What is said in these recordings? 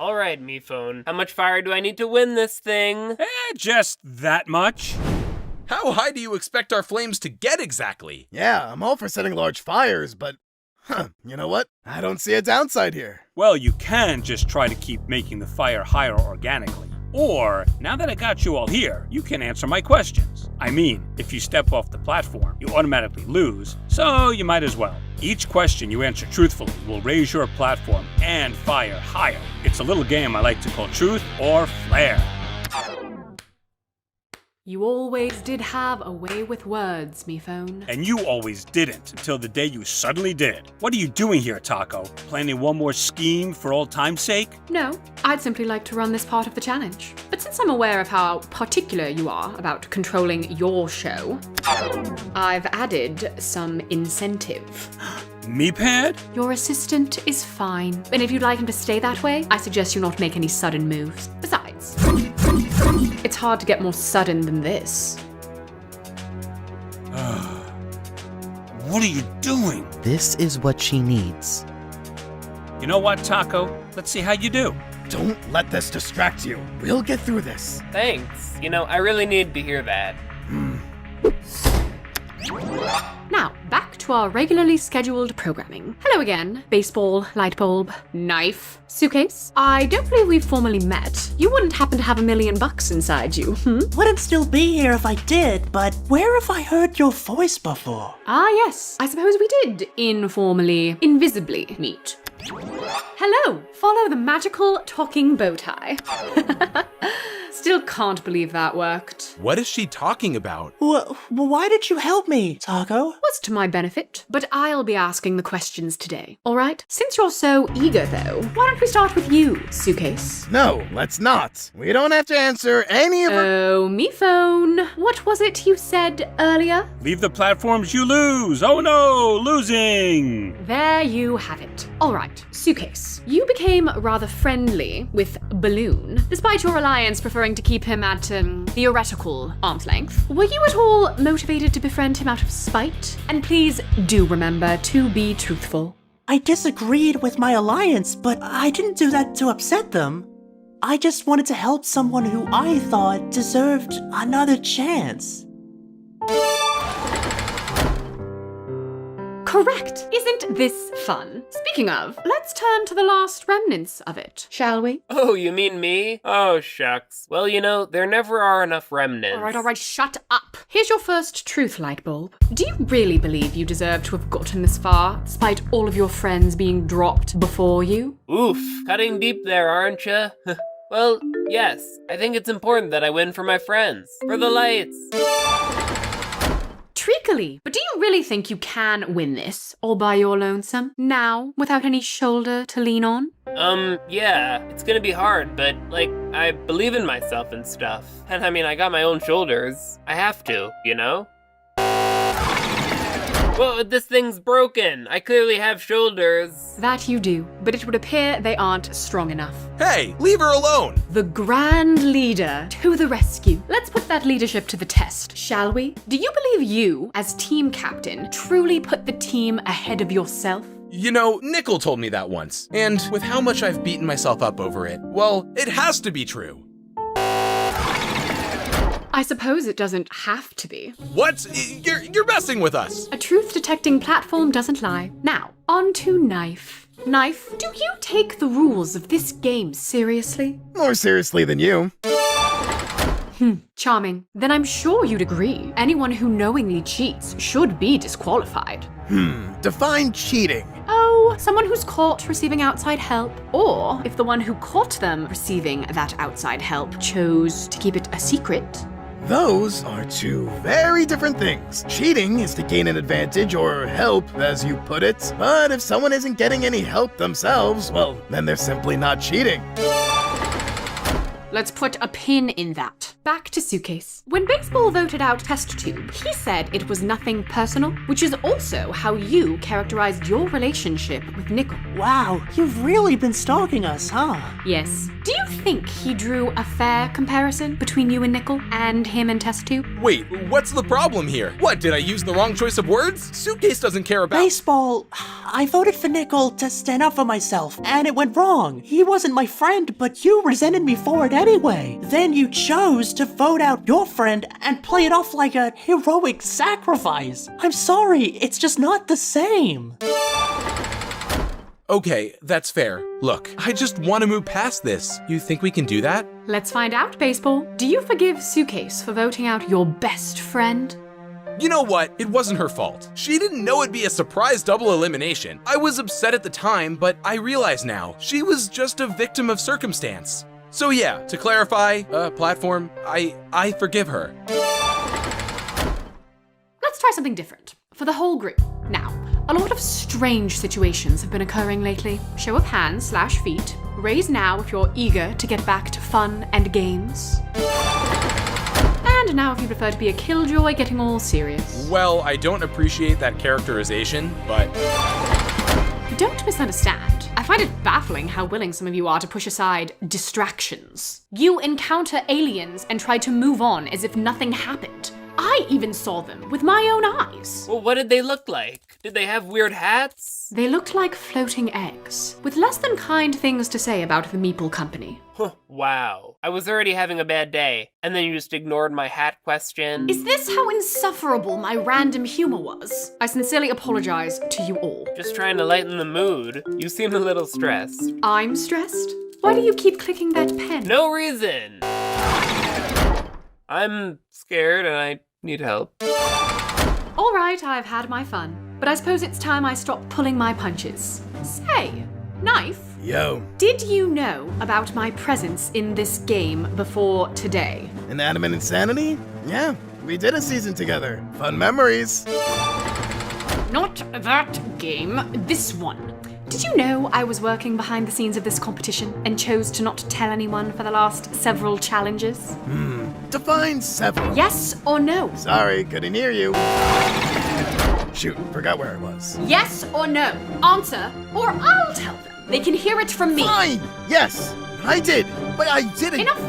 Alright, me phone. How much fire do I need to win this thing? Just that much. How high do you expect our flames to get exactly? Yeah, I'm all for setting large fires, but... you know what? I don't see a downside here. Well, you can just try to keep making the fire higher organically. Or, now that I got you all here, you can answer my questions. I mean, if you step off the platform, you automatically lose, so you might as well. Each question you answer truthfully will raise your platform and fire higher. It's a little game I like to call Truth or Flare. You always did have a way with words, me phone. And you always didn't until the day you suddenly did. What are you doing here, Taco? Planning one more scheme for old time's sake? No, I'd simply like to run this part of the challenge. But since I'm aware of how particular you are about controlling your show, I've added some incentive. Me-pad? Your assistant is fine, and if you'd like him to stay that way, I suggest you not make any sudden moves. Besides, it's hard to get more sudden than this. What are you doing? This is what she needs. You know what, Taco? Let's see how you do. Don't let this distract you. We'll get through this. Thanks. You know, I really needed to hear that. Now, back to our regularly scheduled programming. Hello again, baseball, light bulb, knife, suitcase. I don't believe we've formally met. You wouldn't happen to have $1,000,000 inside you, Wouldn't still be here if I did, but where have I heard your voice before? Ah, yes. I suppose we did informally, invisibly meet. Hello, follow the magical talking bow tie. Still can't believe that worked. What is she talking about? Why did you help me, Taco? Was to my benefit, but I'll be asking the questions today, alright? Since you're so eager though, why don't we start with you, suitcase? No, let's not. We don't have to answer any of Oh, me phone. What was it you said earlier? Leave the platforms, you lose! Oh no, losing! There you have it. Alright, suitcase. You became rather friendly with Balloon, despite your alliance preferring to keep him at, theoretical arm's length. Were you at all motivated to befriend him out of spite? And please do remember to be truthful. I disagreed with my alliance, but I didn't do that to upset them. I just wanted to help someone who I thought deserved another chance. Correct! Isn't this fun? Speaking of, let's turn to the last remnants of it, shall we? Oh, you mean me? Oh, shucks. Well, you know, there never are enough remnants. Alright, shut up. Here's your first truth, Lightbulb. Do you really believe you deserve to have gotten this far, despite all of your friends being dropped before you? Oof, cutting deep there, aren't ya? Well, yes. I think it's important that I win for my friends. For the lights. Treacly, but do you really think you can win this, all by your lonesome, now, without any shoulder to lean on? Yeah, it's gonna be hard, but, like, I believe in myself and stuff. And I mean, I got my own shoulders. I have to, you know? Well, this thing's broken. I clearly have shoulders. That you do, but it would appear they aren't strong enough. Hey, leave her alone! The Grand Leader to the rescue. Let's put that leadership to the test, shall we? Do you believe you, as team captain, truly put the team ahead of yourself? You know, Nickel told me that once, and with how much I've beaten myself up over it, well, it has to be true. I suppose it doesn't have to be. What? You're messing with us! A truth-detecting platform doesn't lie. Now, on to Knife. Knife, do you take the rules of this game seriously? More seriously than you. Charming. Then I'm sure you'd agree. Anyone who knowingly cheats should be disqualified. Define cheating. Oh, someone who's caught receiving outside help. Or if the one who caught them receiving that outside help chose to keep it a secret. Those are two very different things. Cheating is to gain an advantage or help, as you put it. But if someone isn't getting any help themselves, well, then they're simply not cheating. Let's put a pin in that. back to Suitcase. When Baseball voted out Test Tube, he said it was nothing personal, which is also how you characterized your relationship with Nickel. Wow, you've really been stalking us, huh? Yes. Do you think he drew a fair comparison between you and Nickel, and him and Test Tube? Wait, what's the problem here? What, did I use the wrong choice of words? Suitcase doesn't care about— Baseball, I voted for Nickel to stand up for myself, and it went wrong. He wasn't my friend, but you resented me for it anyway. Then you chose to vote out your friend and play it off like a heroic sacrifice. I'm sorry, it's just not the same. Okay, that's fair. Look, I just want to move past this. You think we can do that? Let's find out, Baseball. Do you forgive Suitcase for voting out your best friend? You know what? It wasn't her fault. She didn't know it'd be a surprise double elimination. I was upset at the time, but I realize now, she was just a victim of circumstance. So yeah, to clarify, platform, I forgive her. Let's try something different. For the whole group. Now, a lot of strange situations have been occurring lately. Show of hands / feet. Raise now if you're eager to get back to fun and games. And now if you prefer to be a killjoy getting all serious. Well, I don't appreciate that characterization, but— Don't misunderstand. I find it baffling how willing some of you are to push aside distractions. You encounter aliens and try to move on as if nothing happened. I even saw them with my own eyes. Well, what did they look like? Did they have weird hats? They looked like floating eggs, with less than kind things to say about the Meeple Company. Huh, wow. I was already having a bad day, and then you just ignored my hat question. Is this how insufferable my random humor was? I sincerely apologize to you all. Just trying to lighten the mood. You seem a little stressed. I'm stressed? Why do you keep clicking that pen? No reason! I'm scared and I need help. All right, I've had my fun, but I suppose it's time I stop pulling my punches. Say, Knife, Yo, did you know about my presence in this game before today? Inanimate Insanity? Yeah, we did a season together. Fun memories. Not that game, this one. Did you know I was working behind the scenes of this competition and chose to not tell anyone for the last several challenges? Define several. Yes or no? Sorry, couldn't hear you. Shoot, forgot where I was. Yes or no? Answer, or I'll tell them. They can hear it from me. Fine! Yes, I did, but I didn't. Enough!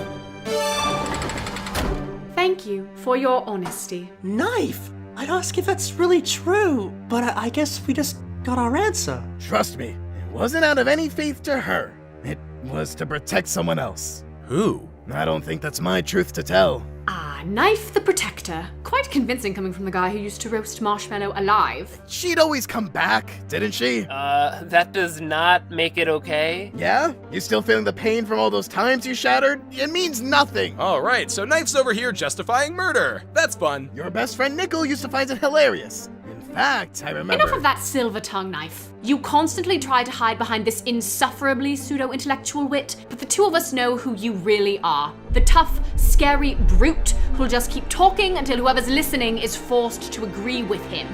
Thank you for your honesty. Knife! I'd ask if that's really true, but I guess we just got our answer. Trust me, it wasn't out of any faith to her. It was to protect someone else. Who? I don't think that's my truth to tell. Ah, Knife the Protector. Quite convincing coming from the guy who used to roast Marshmallow alive. She'd always come back, didn't she? That does not make it okay. Yeah? You still feeling the pain from all those times you shattered? It means nothing. All right, so Knife's over here justifying murder. That's fun. Your best friend Nickel used to find it hilarious. In fact, I remember— Enough of that silver tongue, Knife. You constantly try to hide behind this insufferably pseudo-intellectual wit, but the two of us know who you really are. The tough, scary brute who'll just keep talking until whoever's listening is forced to agree with him.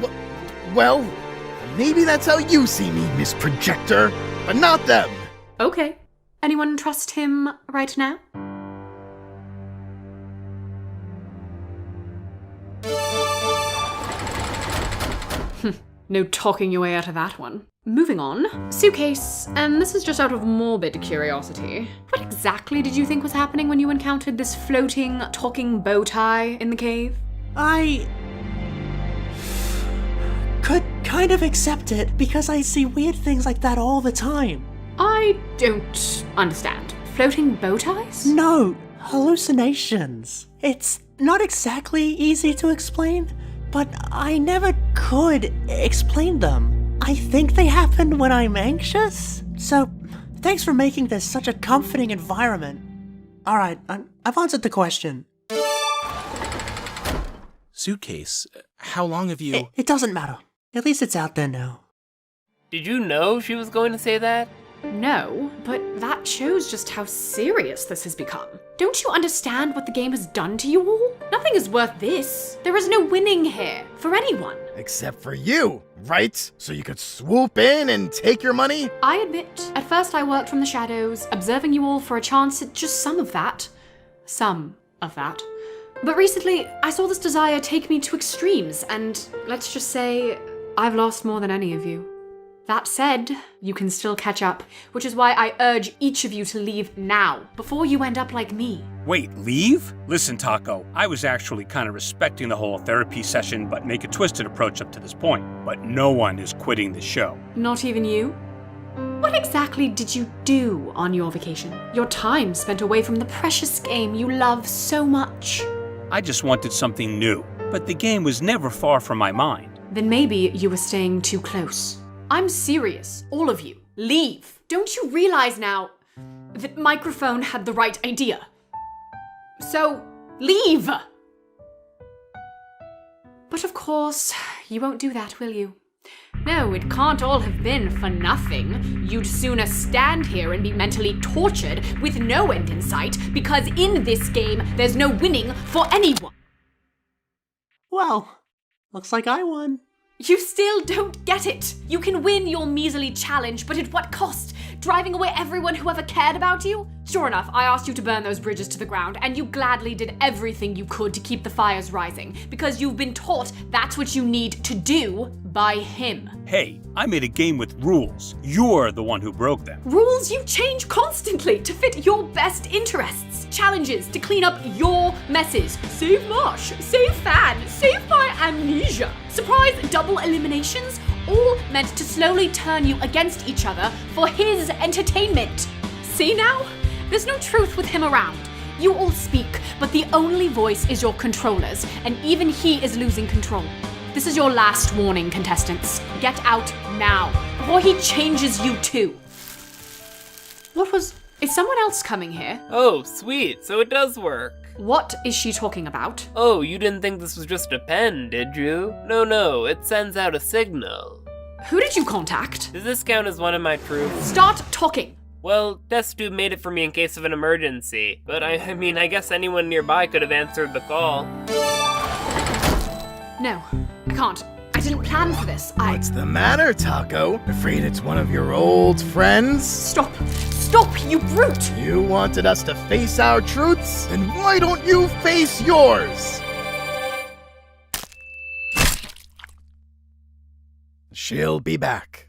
Well, maybe that's how you see me, Miss Projector, but not them. Okay. Anyone trust him right now? No talking your way out of that one. Moving on. Suitcase, and this is just out of morbid curiosity. What exactly did you think was happening when you encountered this floating, talking bow tie in the cave? I could kind of accept it because I see weird things like that all the time. I don't understand. Floating bow ties? No, hallucinations. It's not exactly easy to explain, but I never could explain them. I think they happen when I'm anxious. So, thanks for making this such a comforting environment. Alright, I've answered the question. Suitcase, how long have you— It doesn't matter. At least it's out there now. Did you know she was going to say that? No, but that shows just how serious this has become. Don't you understand what the game has done to you all? Nothing is worth this. There is no winning here, for anyone. Except for you, right? So you could swoop in and take your money? I admit, at first I worked from the shadows, observing you all for a chance at just some of that. Some of that. But recently, I saw this desire take me to extremes, and let's just say, I've lost more than any of you. That said, you can still catch up, which is why I urge each of you to leave now, before you end up like me. Wait, leave? Listen, Taco, I was actually kind of respecting the whole therapy session but make a twisted approach up to this point. But no one is quitting the show. Not even you? What exactly did you do on your vacation? Your time spent away from the precious game you love so much. I just wanted something new, but the game was never far from my mind. Then maybe you were staying too close. I'm serious, all of you. Leave. Don't you realize now that Microphone had the right idea? So, leave! But of course, you won't do that, will you? No, it can't all have been for nothing. You'd sooner stand here and be mentally tortured with no end in sight, because in this game, there's no winning for anyone. Well, looks like I won. You still don't get it. You can win your measly challenge, but at what cost? Driving away everyone who ever cared about you? Sure enough, I asked you to burn those bridges to the ground, and you gladly did everything you could to keep the fires rising, because you've been taught that's what you need to do by him. Hey, I made a game with rules. You're the one who broke them. Rules you change constantly to fit your best interests. Challenges to clean up your messes. Save Marsh, save Fan, save my amnesia. Surprise double eliminations, all meant to slowly turn you against each other for his entertainment. See now? There's no truth with him around. You all speak, but the only voice is your controller's, and even he is losing control. This is your last warning, contestants. Get out now, before he changes you too. Is someone else coming here? Oh, sweet, so it does work. What is she talking about? Oh, you didn't think this was just a pen, did you? No, it sends out a signal. Who did you contact? Does this count as one of my proofs? Start talking! Well, Tube made it for me in case of an emergency, but I mean, I guess anyone nearby could have answered the call. No, I can't. I didn't plan for this. What's the matter, Taco? Afraid it's one of your old friends? Stop! Stop, you brute! You wanted us to face our truths? Then why don't you face yours? She'll be back.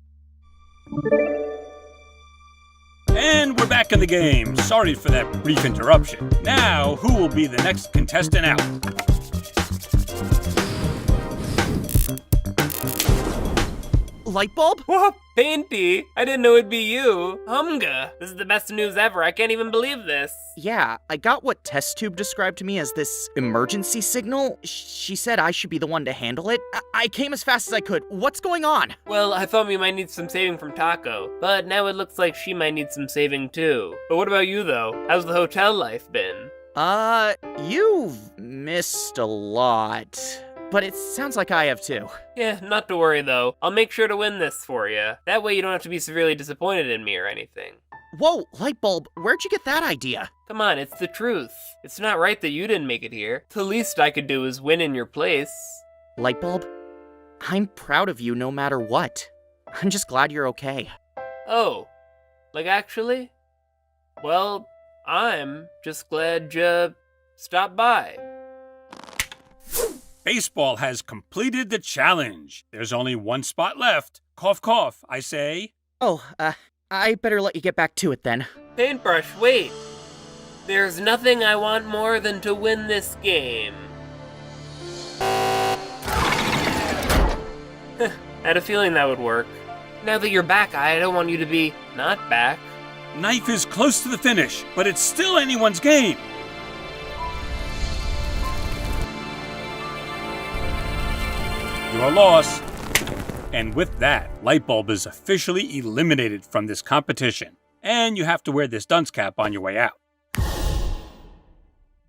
And we're back in the game. Sorry for that brief interruption. Now, who will be the next contestant out? Light bulb? What? Painty? I didn't know it'd be you. Humga. This is the best news ever. I can't even believe this. Yeah, I got what Test Tube described to me as this emergency signal. She said I should be the one to handle it. I came as fast as I could. What's going on? Well, I thought we might need some saving from Taco, but now it looks like she might need some saving too. But what about you though? How's the hotel life been? You've missed a lot. But it sounds like I have too. Yeah, not to worry though. I'll make sure to win this for you. That way you don't have to be severely disappointed in me or anything. Whoa, Lightbulb, where'd you get that idea? Come on, it's the truth. It's not right that you didn't make it here. The least I could do is win in your place. Lightbulb, I'm proud of you no matter what. I'm just glad you're okay. Oh, like actually? Well, I'm just glad you stopped by. Baseball has completed the challenge. There's only one spot left. Cough, cough, I say. Oh, I better let you get back to it then. Paintbrush, wait. There's nothing I want more than to win this game. I had a feeling that would work. Now that you're back, I don't want you to be not back. Knife is close to the finish, but it's still anyone's game. Your loss. And with that, Lightbulb is officially eliminated from this competition. And you have to wear this dunce cap on your way out.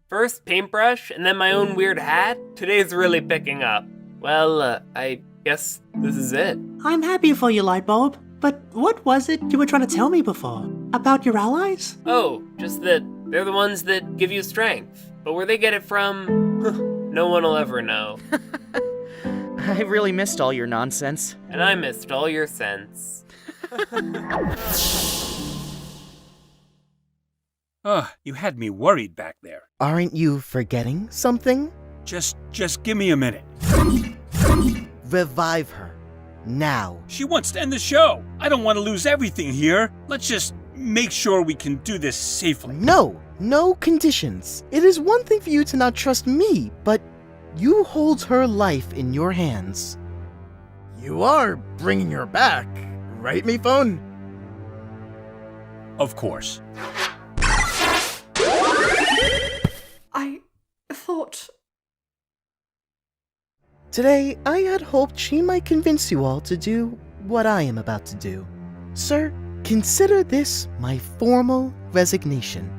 First Paintbrush, and then my own weird hat? Today's really picking up. Well, I guess this is it. I'm happy for you, Lightbulb. But what was it you were trying to tell me before? About your allies? Oh, just that they're the ones that give you strength. But where they get it from, no one will ever know. I really missed all your nonsense. And I missed all your sense. You had me worried back there. Aren't you forgetting something? Just give me a minute. Revive her. Now. She wants to end the show. I don't want to lose everything here. Let's just make sure we can do this safely. No conditions. It is one thing for you to not trust me, but you hold her life in your hands. You are bringing her back, right, me phone? Of course. I thought. Today, I had hoped she might convince you all to do what I am about to do. Sir, consider this my formal resignation.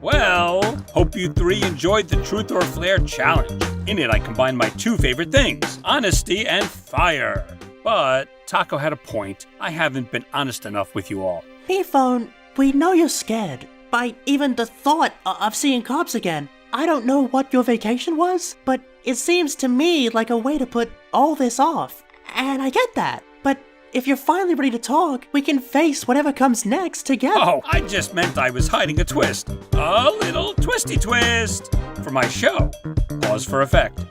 Well, hope you three enjoyed the Truth or Flare challenge. In it, I combined my two favorite things, honesty and fire. But Taco had a point. I haven't been honest enough with you all. Phone, we know you're scared by even the thought of seeing cops again. I don't know what your vacation was, but it seems to me like a way to put all this off. And I get that. But if you're finally ready to talk, we can face whatever comes next together. Oh, I just meant I was hiding a twist. A little twisty twist for my show. Pause for effect.